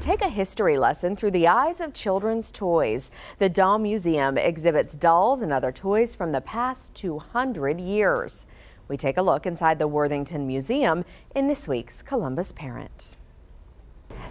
take a history lesson through the eyes of children's toys. The Doll Museum exhibits dolls and other toys from the past 200 years. We take a look inside the Worthington Museum in this week's Columbus Parent.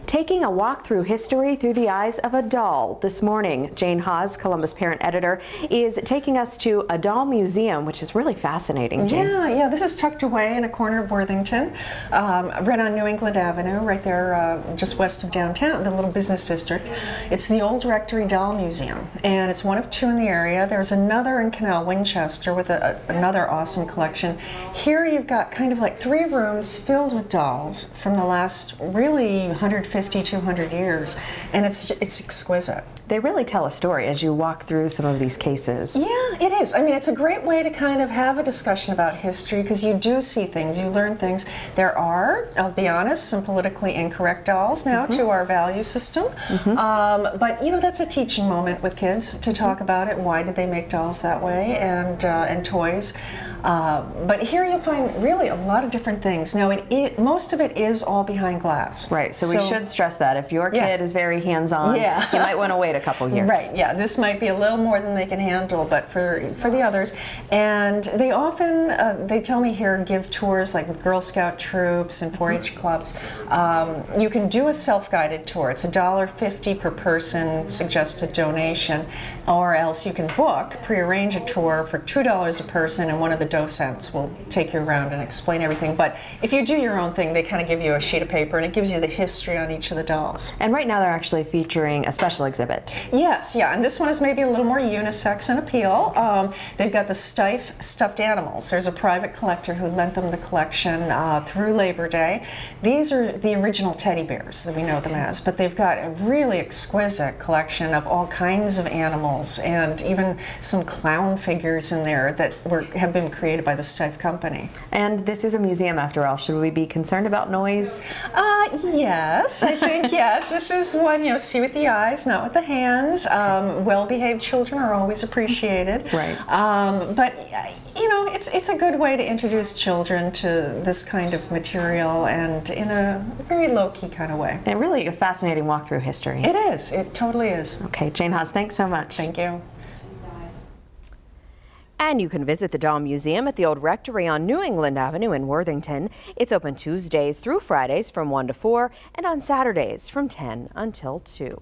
Taking a walk through history through the eyes of a doll. This morning, Jane Haas, Columbus Parent Editor, is taking us to a doll museum, which is really fascinating, Jane. Yeah, this is tucked away in a corner of Worthington, right on New England Avenue, right there just west of downtown, the little business district. It's the old Rectory Doll Museum, and it's one of two in the area. There's another in Canal Winchester with another awesome collection. Here you've got kind of like 3 rooms filled with dolls from the last really 150, 200 years, and it's exquisite. They really tell a story as you walk through some of these cases. Yeah, it is. I mean, it's a great way to kind of have a discussion about history because you do see things, you learn things. There are, I'll be honest, some politically incorrect dolls now to our value system. But you know, that's a teaching moment with kids to talk about it. Why did they make dolls that way, and toys? But here you'll find really a lot of different things. Now, most of it is all behind glass. Right. So we should stress that if your kid is very hands-on, you might want to wait a couple years. Right, yeah, this might be a little more than they can handle, but for the others. And they often, they tell me here, give tours like with Girl Scout troops and 4-H clubs. You can do a self-guided tour. It's $1.50 per person, suggested donation, or else you can book, pre-arrange a tour for $2 a person, and one of the docents will take you around and explain everything. But if you do your own thing, they kind of give you a sheet of paper, and it gives you the history on each of the dolls. And right now they're actually featuring a special exhibit. Yes, yeah, and this one is maybe a little more unisex in appeal. They've got the stuffed animals. There's a private collector who lent them the collection through Labor Day. These are the original teddy bears that we know them as, but they've got a really exquisite collection of all kinds of animals and even some clown figures in there that have been created by the Stife Company. And this is a museum after all. Should we be concerned about noise? Yes, I think yes. This is one, you know, see with the eyes, not with the hands. Well-behaved children are always appreciated. Right. But you know, it's a good way to introduce children to this kind of material, and in a very low-key kind of way. And really a fascinating walk through history. It is. It totally is. Okay, Jane Haas, thanks so much. Thank you. And you can visit the Doll Museum at the Old Rectory on New England Avenue in Worthington. It's open Tuesdays through Fridays from 1 to 4 and on Saturdays from 10 until 2.